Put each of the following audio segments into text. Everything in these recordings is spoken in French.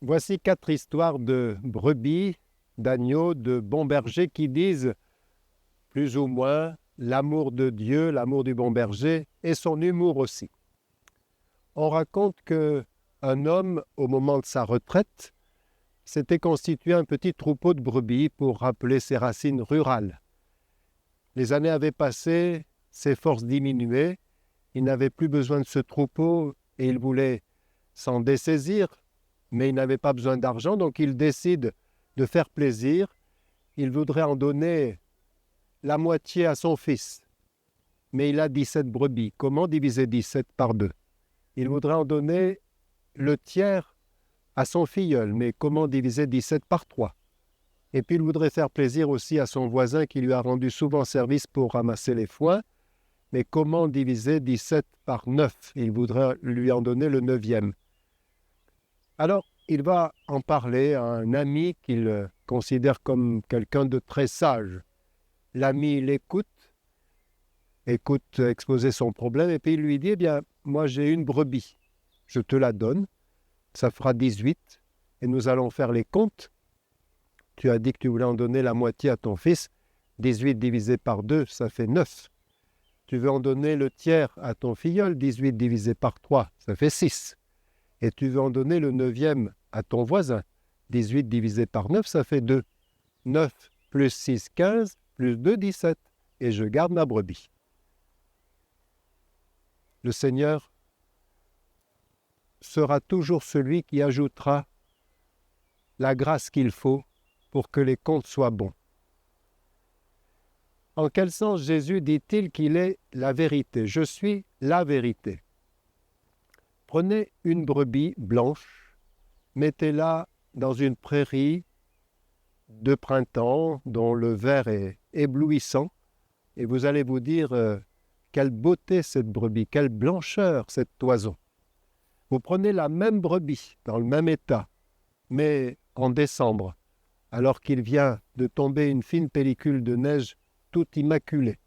Voici 4 histoires de brebis, d'agneaux, de bons bergers qui disent plus ou moins l'amour de Dieu, l'amour du bon berger et son humour aussi. On raconte qu'un homme, au moment de sa retraite, s'était constitué un petit troupeau de brebis pour rappeler ses racines rurales. Les années avaient passé, ses forces diminuaient, il n'avait plus besoin de ce troupeau et il voulait s'en dessaisir, mais il n'avait pas besoin d'argent, donc il décide de faire plaisir. Il voudrait en donner la moitié à son fils, mais il a 17 brebis. Comment diviser 17 par 2? Il voudrait en donner le tiers à son filleul, mais comment diviser 17 par 3? Et puis il voudrait faire plaisir aussi à son voisin qui lui a rendu souvent service pour ramasser les foins, mais comment diviser 17 par 9? Il voudrait lui en donner le 9e. Alors, il va en parler à un ami qu'il considère comme quelqu'un de très sage. L'ami l'écoute exposer son problème, et puis il lui dit, eh bien, moi j'ai une brebis, je te la donne, ça fera 18, et nous allons faire les comptes. Tu as dit que tu voulais en donner la moitié à ton fils, 18 divisé par 2, ça fait 9. Tu veux en donner le tiers à ton filleul, 18 divisé par 3, ça fait 6. Et tu veux en donner le 9e à ton voisin, 18 divisé par 9, ça fait 2. 9 plus 6, 15, plus 2, 17. Et je garde ma brebis. Le Seigneur sera toujours celui qui ajoutera la grâce qu'il faut pour que les comptes soient bons. En quel sens Jésus dit-il qu'il est la vérité? Je suis la vérité. Prenez une brebis blanche, mettez-la dans une prairie de printemps dont le vert est éblouissant, et vous allez vous dire quelle beauté cette brebis, quelle blancheur cette toison. Vous prenez la même brebis dans le même état, mais en décembre, alors qu'il vient de tomber une fine pellicule de neige toute immaculée,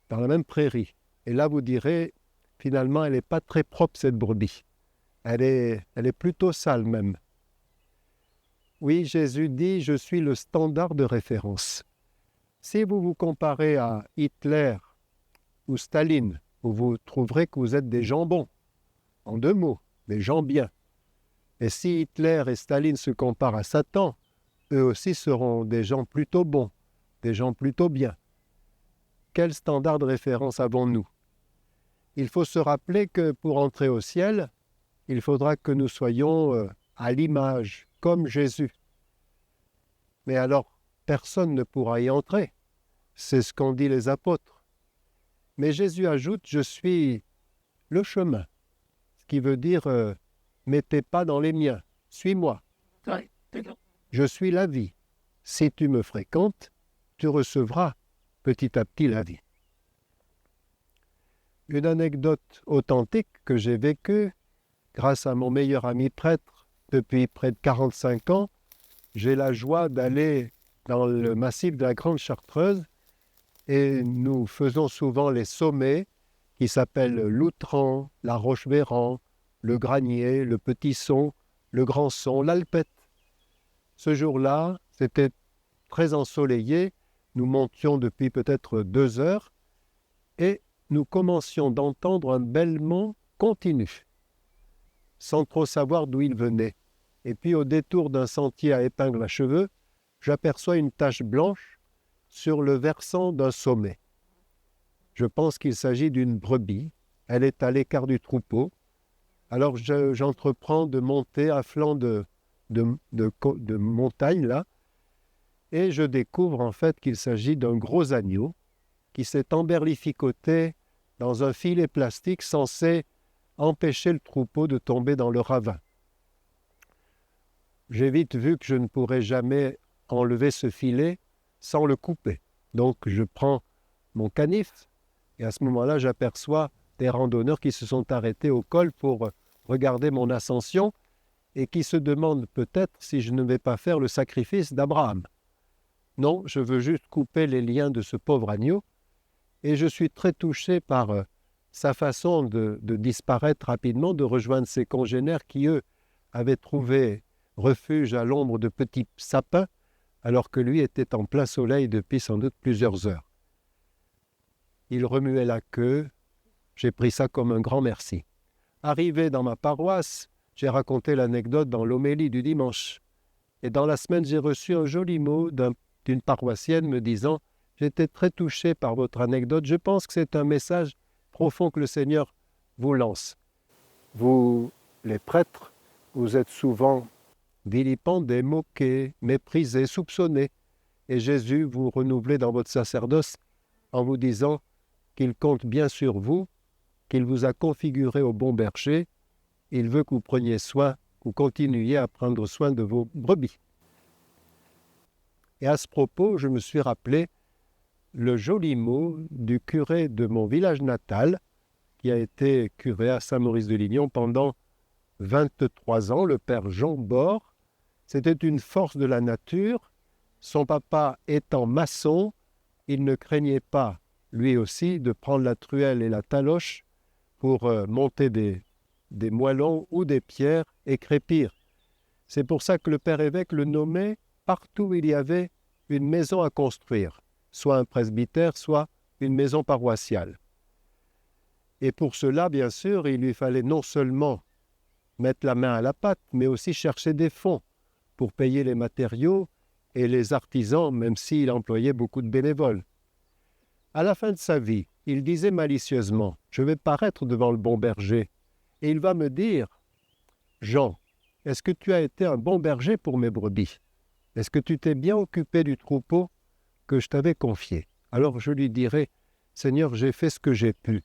dans la même prairie. Et là, vous direz, finalement, elle n'est pas très propre, cette brebis. Elle est plutôt sale même. Oui, Jésus dit, je suis le standard de référence. Si vous vous comparez à Hitler ou Staline, vous trouverez que vous êtes des gens bons. En 2 mots, des gens bien. Et si Hitler et Staline se comparent à Satan, eux aussi seront des gens plutôt bons, des gens plutôt bien. Quel standard de référence avons-nous? Il faut se rappeler que pour entrer au ciel, il faudra que nous soyons à l'image, comme Jésus. Mais alors, personne ne pourra y entrer. C'est ce qu'ont dit les apôtres. Mais Jésus ajoute, je suis le chemin. Ce qui veut dire, mets tes pas dans les miens, suis-moi. Je suis la vie. Si tu me fréquentes, tu recevras petit à petit la vie. Une anecdote authentique que j'ai vécue, grâce à mon meilleur ami prêtre, depuis près de 45 ans, j'ai la joie d'aller dans le massif de la Grande Chartreuse et nous faisons souvent les sommets qui s'appellent l'Outran, la Roche-Véran, le Granier, le Petit Son, le Grand Son, l'Alpette. Ce jour-là, c'était très ensoleillé, nous montions depuis peut-être 2 heures et nous commencions d'entendre un bêlement continu, sans trop savoir d'où il venait. Et puis au détour d'un sentier à épingle à cheveux, j'aperçois une tache blanche sur le versant d'un sommet. Je pense qu'il s'agit d'une brebis. Elle est à l'écart du troupeau. Alors j'entreprends de monter à flanc de montagne là, et je découvre en fait qu'il s'agit d'un gros agneau qui s'est emberlificoté dans un filet plastique censé empêcher le troupeau de tomber dans le ravin. J'ai vite vu que je ne pourrais jamais enlever ce filet sans le couper. Donc je prends mon canif et à ce moment-là, j'aperçois des randonneurs qui se sont arrêtés au col pour regarder mon ascension et qui se demandent peut-être si je ne vais pas faire le sacrifice d'Abraham. Non, je veux juste couper les liens de ce pauvre agneau et je suis très touché par sa façon de disparaître rapidement, de rejoindre ses congénères qui, eux, avaient trouvé refuge à l'ombre de petits sapins, alors que lui était en plein soleil depuis sans doute plusieurs heures. Il remuait la queue, j'ai pris ça comme un grand merci. Arrivé dans ma paroisse, j'ai raconté l'anecdote dans l'homélie du dimanche. Et dans la semaine, j'ai reçu un joli mot d'une paroissienne me disant « J'étais très touché par votre anecdote, je pense que c'est un message profond que le Seigneur vous lance. Vous, les prêtres, vous êtes souvent vilipendés, moqués, méprisés, soupçonnés. Et Jésus vous renouvelait dans votre sacerdoce en vous disant qu'il compte bien sur vous, qu'il vous a configuré au bon berger. Il veut que vous preniez soin, que vous continuiez à prendre soin de vos brebis. » Et à ce propos, je me suis rappelé le joli mot du curé de mon village natal, qui a été curé à Saint-Maurice-de-Lignon pendant 23 ans, le père Jean Bord. C'était une force de la nature. Son papa étant maçon, il ne craignait pas, lui aussi, de prendre la truelle et la taloche pour monter des moellons ou des pierres et crépir. C'est pour ça que le père évêque le nommait partout où il y avait une maison à construire, soit un presbytère, soit une maison paroissiale. Et pour cela, bien sûr, il lui fallait non seulement mettre la main à la pâte, mais aussi chercher des fonds pour payer les matériaux et les artisans, même s'il employait beaucoup de bénévoles. À la fin de sa vie, il disait malicieusement « Je vais paraître devant le bon berger et il va me dire « Jean, est-ce que tu as été un bon berger pour mes brebis? Est-ce que tu t'es bien occupé du troupeau que je t'avais confié? » Alors je lui dirai « Seigneur, j'ai fait ce que j'ai pu.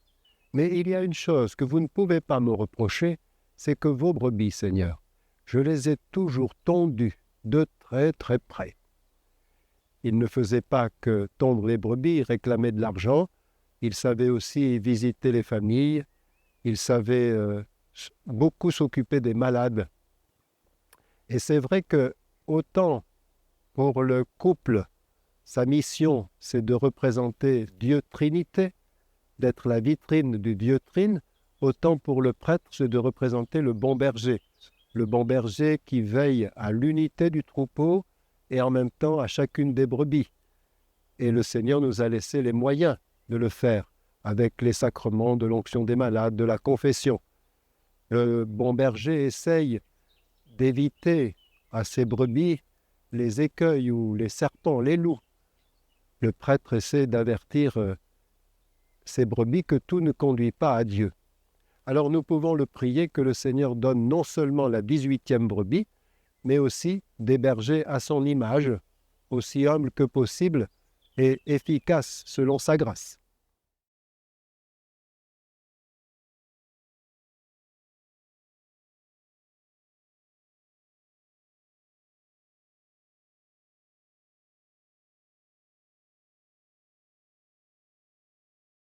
Mais il y a une chose que vous ne pouvez pas me reprocher, c'est que vos brebis, Seigneur, je les ai toujours tondues de très très près. » Il ne faisait pas que tondre les brebis, il réclamait de l'argent. Il savait aussi visiter les familles. Il savait beaucoup s'occuper des malades. Et c'est vrai que autant pour le couple, sa mission, c'est de représenter Dieu Trinité, d'être la vitrine du Dieu Trine, autant pour le prêtre, c'est de représenter le bon berger qui veille à l'unité du troupeau et en même temps à chacune des brebis. Et le Seigneur nous a laissé les moyens de le faire, avec les sacrements de l'onction des malades, de la confession. Le bon berger essaye d'éviter à ses brebis les écueils ou les serpents, les loups. Le prêtre essaie d'avertir ses brebis que tout ne conduit pas à Dieu. Alors nous pouvons le prier que le Seigneur donne non seulement la 18e brebis, mais aussi des bergers à son image, aussi humbles que possible et efficaces selon sa grâce.